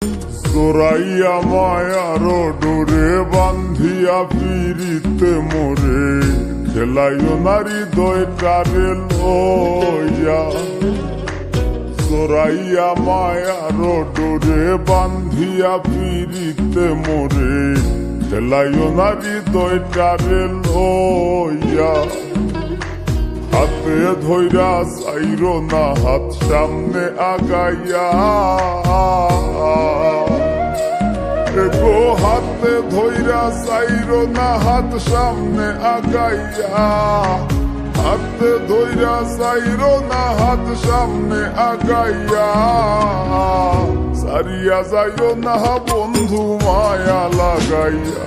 জোরাইয়া মায়ার ডোরে বান্ধিয়া পিরিতে মোরে খেলাইও নারী দয়টারে লইয়া। জোরাইয়া মায়ার ডোরে বান্ধিয়া পিরিতে মোরে খেলাইও নারী দয়টারে লইয়া। হাতে ধইরা চাইরো না হাত সামনে আগাইয়া, গো হাতে ধইরা চাইরো না হাত সামনে আগাইয়া। হাতে ধইরা চাইরো না হাত সামনে আগাইয়া। সারিয়া যাইও না বন্ধু মায়া লাগাইয়া।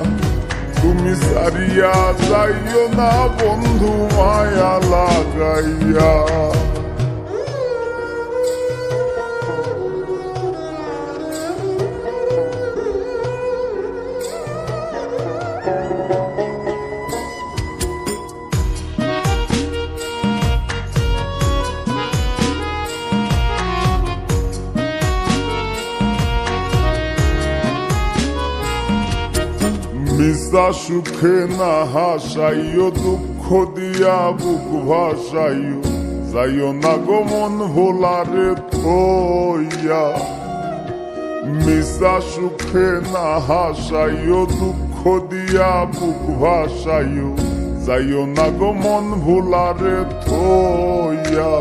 তুমি সারিয়া যাইও না বন্ধু মায়া লাগাইয়া। মিশা সুখে না হাসাইও, দুঃখ দিয়া বুক ভাসাইও। যাইও না গো মন ভোলারে থইয়া। মিশা সুখে না হাসাইও, দুঃখ দিয়া বুক ভাসাইও। যাইও না গো মন ভোলারে থইয়া।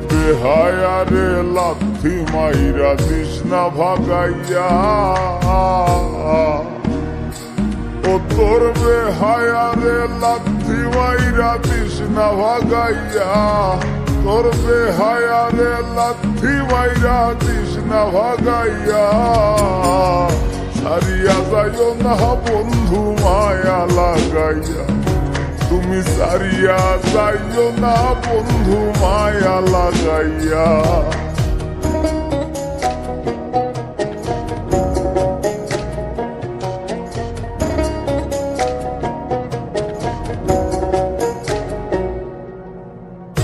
বেহায়ারে লাথি মাইরা দিস না ভাগাইয়া। ও তোর বেহায়ারে লাথি মাইরা দিস না ভাগাইয়া। তোর বেহায়ারে লাথি মাইরা দিস না ভাগাইয়া। সারিয়া যাইও না বন্ধু মায়া লাগাইয়া। তুমি সারিয়া যাইও না বন্ধু মায়া লাগাইয়া।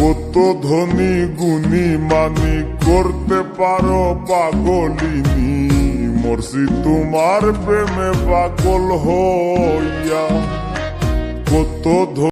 কত ধনী গুণী মানি করতে পারো পাগলিনী। মরছি তোমার প্রেমে পাগল হইয়া। কত